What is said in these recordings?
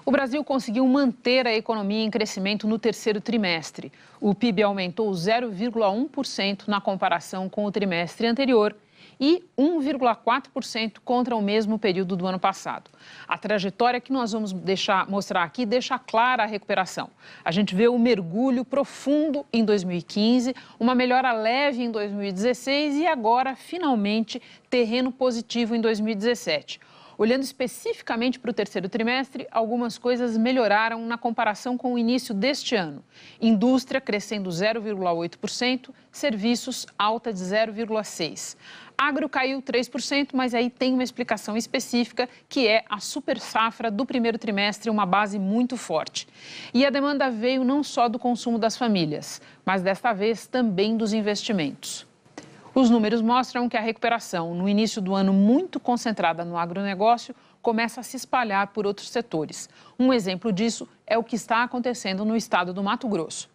O Brasil conseguiu manter a economia em crescimento no terceiro trimestre. O PIB aumentou 0,1% na comparação com o trimestre anterior e 1,4% contra o mesmo período do ano passado. A trajetória que nós vamos mostrar aqui deixa clara a recuperação. A gente vê um mergulho profundo em 2015, uma melhora leve em 2016 e agora, finalmente, terreno positivo em 2017. Olhando especificamente para o terceiro trimestre, algumas coisas melhoraram na comparação com o início deste ano. Indústria crescendo 0,8%, serviços alta de 0,6%. Agro caiu 3%, mas aí tem uma explicação específica, que é a super safra do primeiro trimestre, uma base muito forte. E a demanda veio não só do consumo das famílias, mas desta vez também dos investimentos. Os números mostram que a recuperação, no início do ano muito concentrada no agronegócio, começa a se espalhar por outros setores. Um exemplo disso é o que está acontecendo no estado do Mato Grosso.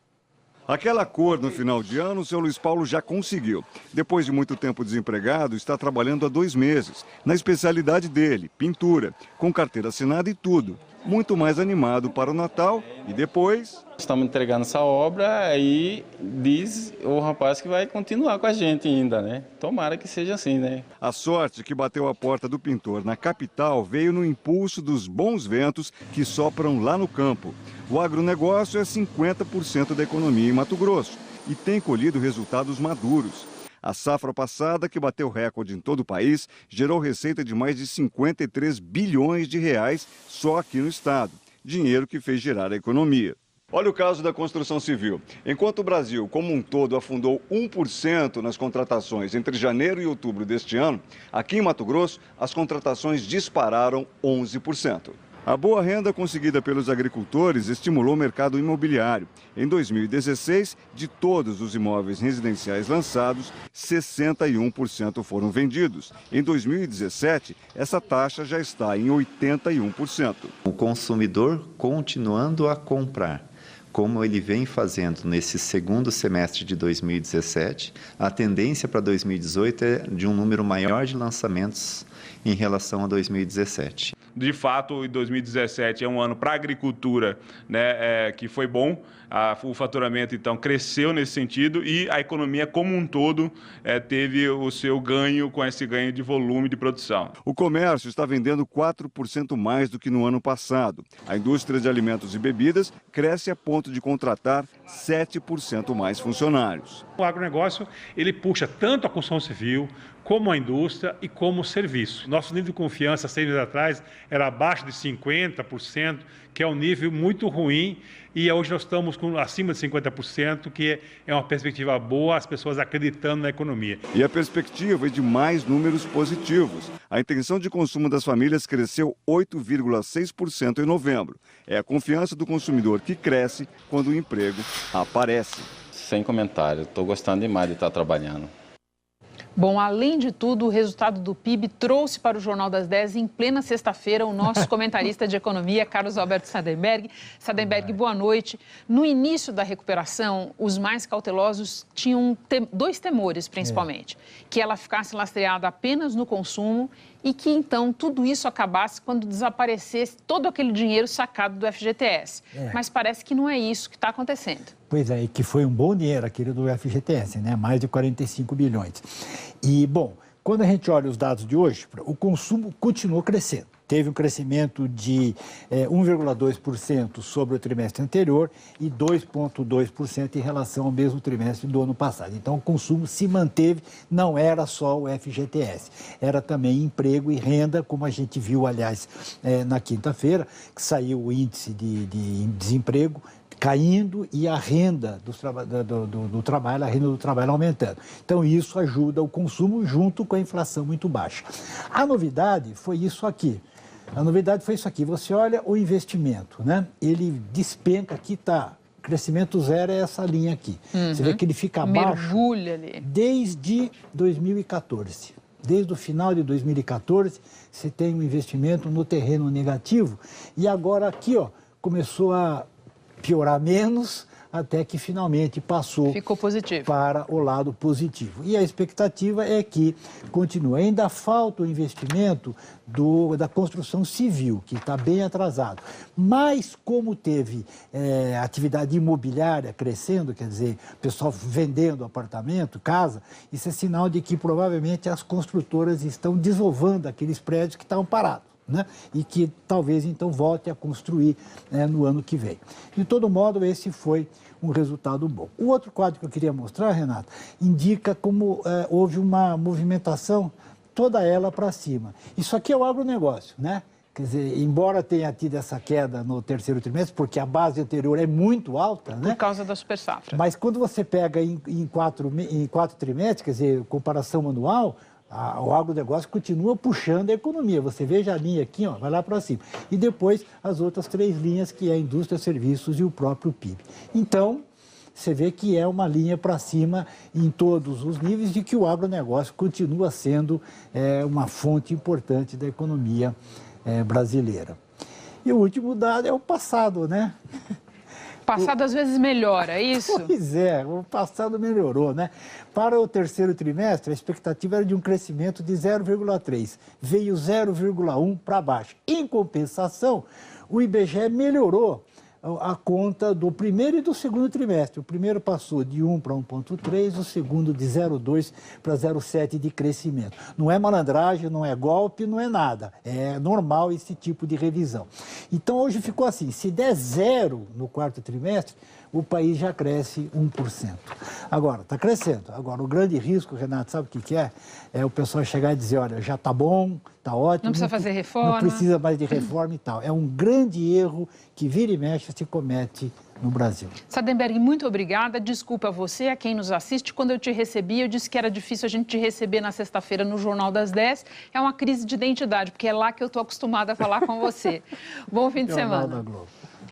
Aquela cor no final de ano, o seu Luiz Paulo já conseguiu. Depois de muito tempo desempregado, está trabalhando há 2 meses, na especialidade dele, pintura, com carteira assinada e tudo. Muito mais animado para o Natal e depois... Estamos entregando essa obra, aí diz o rapaz que vai continuar com a gente ainda, né? Tomara que seja assim, né? A sorte que bateu a porta do pintor na capital veio no impulso dos bons ventos que sopram lá no campo. O agronegócio é 50% da economia em Mato Grosso e tem colhido resultados maduros. A safra passada, que bateu recorde em todo o país, gerou receita de mais de 53 bilhões de reais só aqui no estado. Dinheiro que fez girar a economia. Olha o caso da construção civil. Enquanto o Brasil, como um todo, afundou 1% nas contratações entre janeiro e outubro deste ano, aqui em Mato Grosso, as contratações dispararam 11%. A boa renda conseguida pelos agricultores estimulou o mercado imobiliário. Em 2016, de todos os imóveis residenciais lançados, 61% foram vendidos. Em 2017, essa taxa já está em 81%. O consumidor continuando a comprar, como ele vem fazendo nesse segundo semestre de 2017, a tendência para 2018 é de um número maior de lançamentos em relação a 2017. De fato, 2017 é um ano para a agricultura, né, que foi bom. O faturamento, então, cresceu nesse sentido e a economia como um todo teve o seu ganho com esse ganho de volume de produção. O comércio está vendendo 4% mais do que no ano passado. A indústria de alimentos e bebidas cresce a ponto de contratar 7% mais funcionários. O agronegócio, ele puxa tanto a construção civil, como a indústria e como o serviço. Nosso nível de confiança, 6 meses atrás, era abaixo de 50%, que é um nível muito ruim, e hoje nós estamos acima de 50%, que é uma perspectiva boa, as pessoas acreditando na economia. E a perspectiva é de mais números positivos. A intenção de consumo das famílias cresceu 8,6% em novembro. É a confiança do consumidor que cresce quando o emprego aparece. Sem comentário, estou gostando demais de estar trabalhando. Bom, além de tudo, o resultado do PIB trouxe para o Jornal das 10, em plena sexta-feira, o nosso comentarista de economia, Carlos Alberto Sadenberg. Sadenberg, boa noite. No início da recuperação, os mais cautelosos tinham 2 temores, principalmente. Que ela ficasse lastreada apenas no consumo e que, então, tudo isso acabasse quando desaparecesse todo aquele dinheiro sacado do FGTS. Mas parece que não é isso que está acontecendo. Pois é, e que foi um bom dinheiro aquele do FGTS, né? Mais de 45 bilhões. E, bom, quando a gente olha os dados de hoje, o consumo continuou crescendo. Teve um crescimento de 1,2% sobre o trimestre anterior e 2,2% em relação ao mesmo trimestre do ano passado. Então, o consumo se manteve, não era só o FGTS, era também emprego e renda, como a gente viu, aliás, na quinta-feira, que saiu o índice de desemprego caindo e a renda do trabalho, a renda do trabalho aumentando. Então, isso ajuda o consumo junto com a inflação muito baixa. A novidade foi isso aqui. Você olha o investimento, né? Ele despenca, aqui está. Crescimento zero é essa linha aqui. Você vê que ele fica abaixo. Mergulha ali. Desde 2014. Desde o final de 2014, você tem um investimento no terreno negativo. E agora aqui, ó, começou a piorar menos, até que finalmente passou Ficou positivo. para o lado positivo. E a expectativa é que continue. Ainda falta o investimento da construção civil, que está bem atrasado. Mas como teve atividade imobiliária crescendo, quer dizer, o pessoal vendendo apartamento, casa, isso é sinal de que provavelmente as construtoras estão desovando aqueles prédios que estavam parados, né? E que talvez então volte a construir no ano que vem. De todo modo, esse foi um resultado bom. O outro quadro que eu queria mostrar, Renato, indica como houve uma movimentação, toda ela para cima. Isso aqui é o agronegócio, né? Quer dizer, embora tenha tido essa queda no terceiro trimestre, porque a base anterior é muito alta, né? Por causa da super safra. Mas quando você pega em quatro trimestres, quer dizer, comparação anual, o agronegócio continua puxando a economia. Você veja a linha aqui, ó, vai lá para cima. E depois as outras três linhas, que é a indústria, serviços e o próprio PIB. Então, você vê que é uma linha para cima em todos os níveis e que o agronegócio continua sendo uma fonte importante da economia brasileira. E o último dado é o passado, né? Passado às vezes melhora, é isso? Pois é, o passado melhorou, né? Para o terceiro trimestre, a expectativa era de um crescimento de 0,3, veio 0,1 para baixo. Em compensação, o IBGE melhorou a conta do primeiro e do segundo trimestre. O primeiro passou de 1 para 1,3, o segundo de 0,2 para 0,7 de crescimento. Não é malandragem, não é golpe, não é nada. É normal esse tipo de revisão. Então, hoje ficou assim, se der 0 no quarto trimestre, o país já cresce 1%. Agora, está crescendo. Agora, o grande risco, Renato, sabe o que é? É o pessoal chegar e dizer, olha, já está bom, está ótimo. Não precisa fazer reforma. Não precisa mais de reforma e tal. É um grande erro que vira e mexe se comete no Brasil. Sardenberg, muito obrigada. Desculpa a você, a quem nos assiste. Quando eu te recebi, eu disse que era difícil a gente te receber na sexta-feira no Jornal das 10. É uma crise de identidade, porque é lá que eu estou acostumada a falar com você. Bom fim de semana. Jornal da Globo.